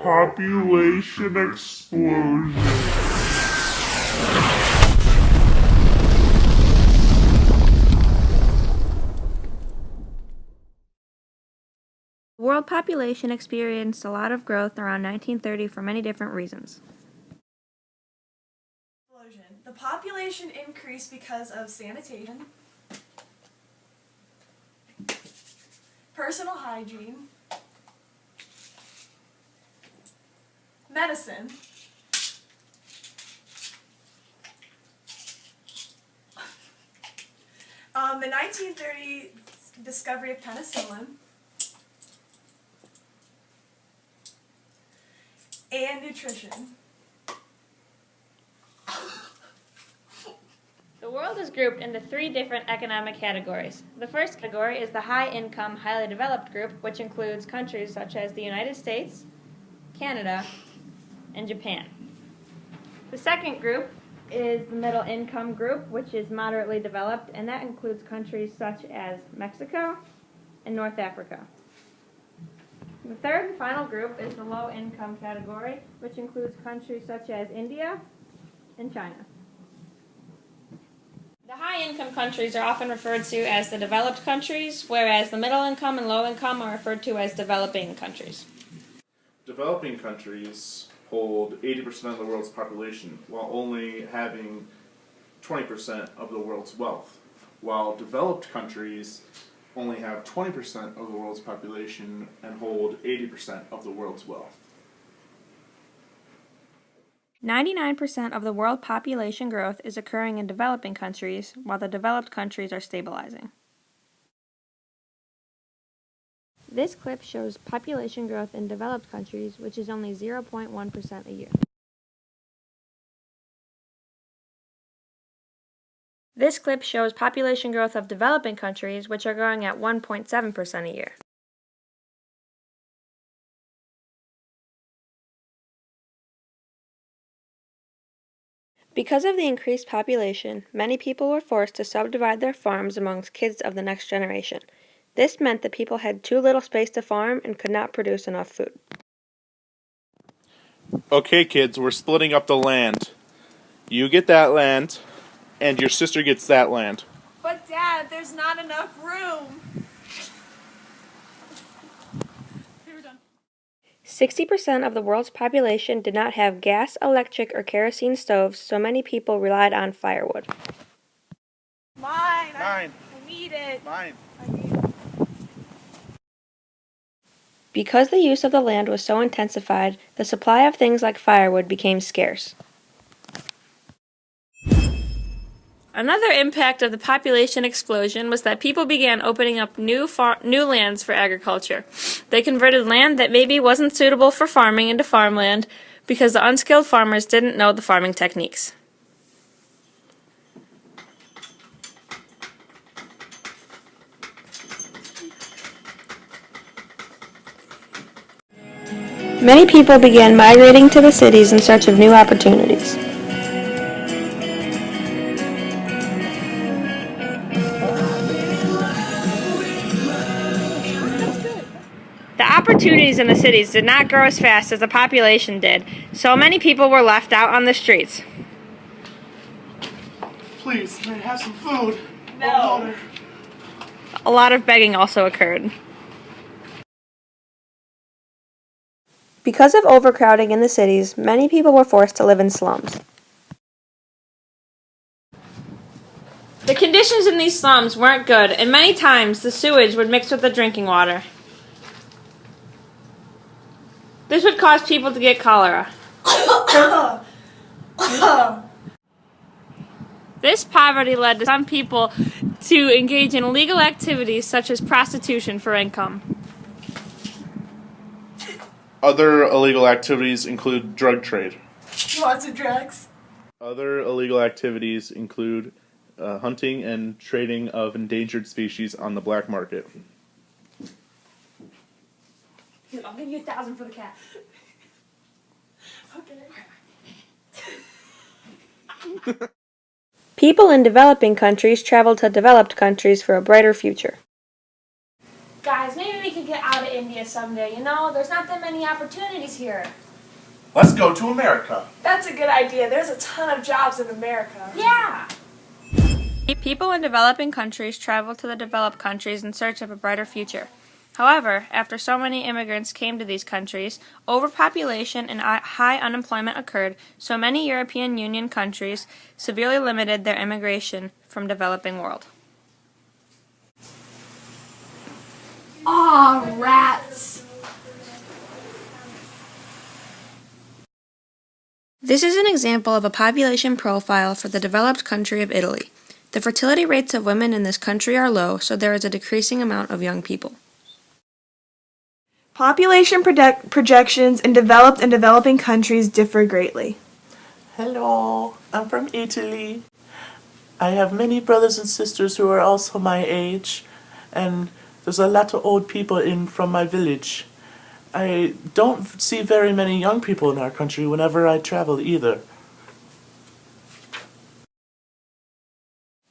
Population explosion. The world population experienced a lot of growth around 1930 for many different reasons. The population increased because of sanitation, personal hygiene, medicine, the 1930 discovery of penicillin, and nutrition. The world is grouped into three different economic categories. The first category is the high-income, highly developed group, which includes countries such as the United States, Canada, and Japan. The second group is the middle-income group, which is moderately developed, and that includes countries such as Mexico and North Africa. The third and final group is the low-income category, which includes countries such as India and China. The high-income countries are often referred to as the developed countries, whereas the middle-income and low-income are referred to as developing countries. Developing countries hold 80% of the world's population, while only having 20% of the world's wealth, while developed countries only have 20% of the world's population and hold 80% of the world's wealth. 99% of the world population growth is occurring in developing countries, while the developed countries are stabilizing. This clip shows population growth in developed countries, which is only 0.1% a year. This clip shows population growth of developing countries, which are growing at 1.7% a year. Because of the increased population, many people were forced to subdivide their farms amongst kids of the next generation. This meant that people had too little space to farm and could not produce enough food. Okay, kids, we're splitting up the land. You get that land, and your sister gets that land. But Dad, there's not enough room. 60% of the world's population did not have gas, electric, or kerosene stoves, so many people relied on firewood. Mine. Mine. I need it. Mine. Because the use of the land was so intensified, the supply of things like firewood became scarce. Another impact of the population explosion was that people began opening up new lands for agriculture. They converted land that maybe wasn't suitable for farming into farmland because the unskilled farmers didn't know the farming techniques. Many people began migrating to the cities in search of new opportunities. The opportunities in the cities did not grow as fast as the population did, so many people were left out on the streets. Please, may I have some food? No. A lot of begging also occurred. Because of overcrowding in the cities, many people were forced to live in slums. The conditions in these slums weren't good, and many times the sewage would mix with the drinking water. This would cause people to get cholera. This poverty led to some people to engage in illegal activities such as prostitution for income. Other illegal activities include drug trade. Lots of drugs. Other illegal activities include hunting and trading of endangered species on the black market. Dude, I'll give you $1,000 for the cat. Okay. People in developing countries traveled to developed countries for a brighter future. Guys, maybe we could get out of to India someday. You know, there's not that many opportunities here. Let's go to America. That's a good idea. There's a ton of jobs in America. Yeah! People in developing countries travel to the developed countries in search of a brighter future. However, after so many immigrants came to these countries, overpopulation and high unemployment occurred, so many European Union countries severely limited their immigration from developing world. Aw, rats. This is an example of a population profile for the developed country of Italy. The fertility rates of women in this country are low, so there is a decreasing amount of young people. Population projections in developed and developing countries differ greatly. Hello, I'm from Italy. I have many brothers and sisters who are also my age, and there's a lot of old people from my village. I don't see very many young people in our country whenever I travel either.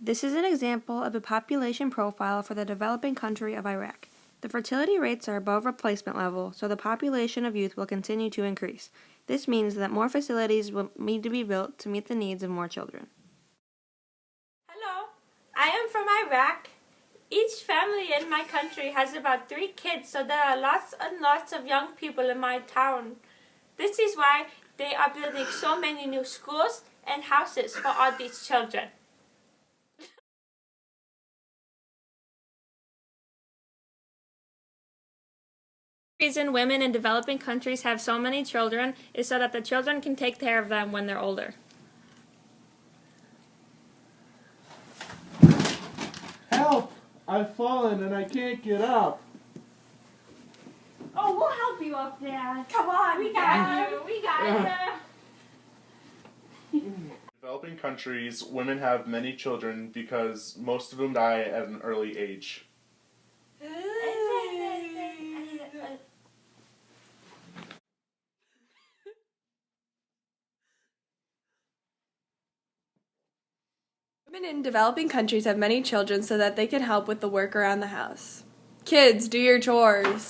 This is an example of a population profile for the developing country of Iraq. The fertility rates are above replacement level, so the population of youth will continue to increase. This means that more facilities will need to be built to meet the needs of more children. Hello, I am from Iraq. Each family in my country has about 3 kids, so there are lots and lots of young people in my town. This is why they are building so many new schools and houses for all these children. The reason women in developing countries have so many children is so that the children can take care of them when they're older. Help! I've fallen and I can't get up. Oh, we'll help you up, Dad. Come on, We got you. We got you. In developing countries, women have many children because most of them die at an early age. Women in developing countries have many children so that they can help with the work around the house. Kids, do your chores.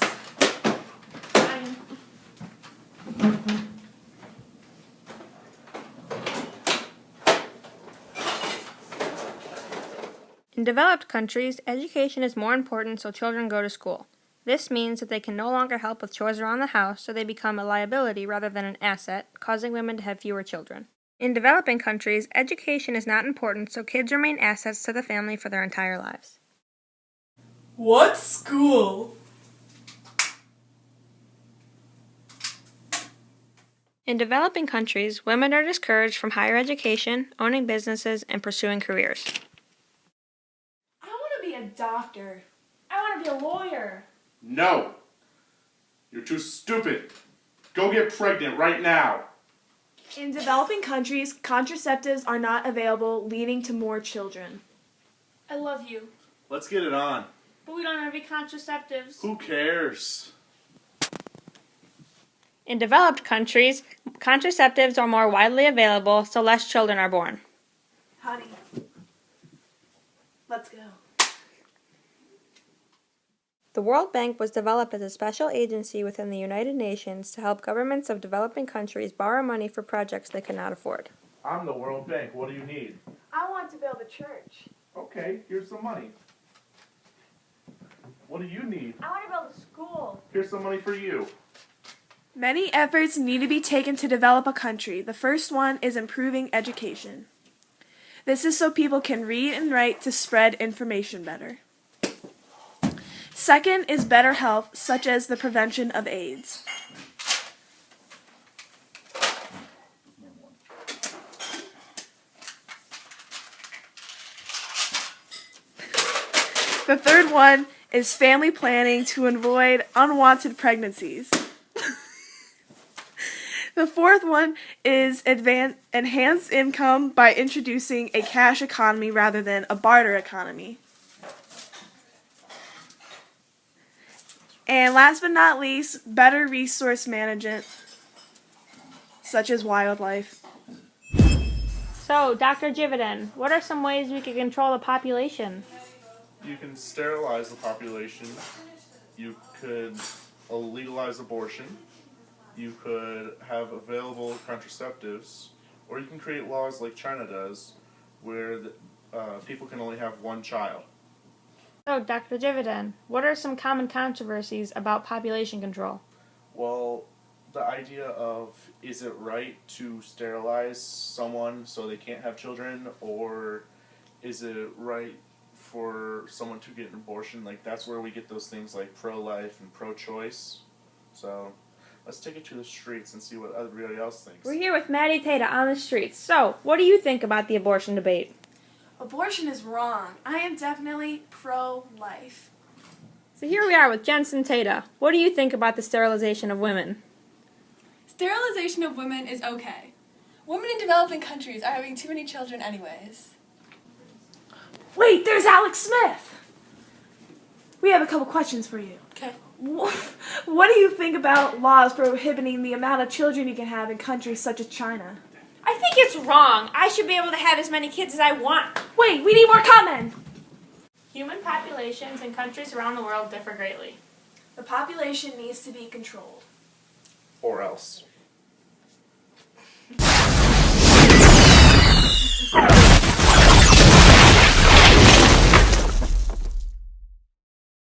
In developed countries, education is more important, so children go to school. This means that they can no longer help with chores around the house, so they become a liability rather than an asset, causing women to have fewer children. In developing countries, education is not important, so kids remain assets to the family for their entire lives. What's school? In developing countries, women are discouraged from higher education, owning businesses, and pursuing careers. I want to be a doctor. I want to be a lawyer. No! You're too stupid. Go get pregnant right now. In developing countries, contraceptives are not available, leading to more children. I love you, Let's get it on. but we don't have any contraceptives. Who cares? In developed countries, contraceptives are more widely available, so less children are born. Honey, let's go. The World Bank was developed as a special agency within the United Nations to help governments of developing countries borrow money for projects they cannot afford. I'm the World Bank. What do you need? I want to build a church. Okay, here's some money. What do you need? I want to build a school. Here's some money for you. Many efforts need to be taken to develop a country. The first one is improving education. This is so people can read and write to spread information better. Second is better health, such as the prevention of AIDS. The third one is family planning to avoid unwanted pregnancies. The fourth one is enhanced income by introducing a cash economy rather than a barter economy. And last but not least, better resource management, such as wildlife. So, Dr. Jividen, what are some ways we can control the population? You can sterilize the population. You could legalize abortion. You could have available contraceptives, or you can create laws like China does, where people can only have one child. So, Dr. Jividen, what are some common controversies about population control? Well, the idea of, is it right to sterilize someone so they can't have children, or is it right for someone to get an abortion? Like, that's where we get those things like pro-life and pro-choice. So, let's take it to the streets and see what everybody else thinks. We're here with Maddie Tata on the streets. So, what do you think about the abortion debate? Abortion is wrong. I am definitely pro-life. So here we are with Jensen Tata. What do you think about the sterilization of women? Sterilization of women is okay. Women in developing countries are having too many children anyways. Wait, there's Alex Smith! We have a couple questions for you. Okay. What do you think about laws prohibiting the amount of children you can have in countries such as China? I think it's wrong. I should be able to have as many kids as I want. Wait, we need more comment! Human populations in countries around the world differ greatly. The population needs to be controlled. Or else.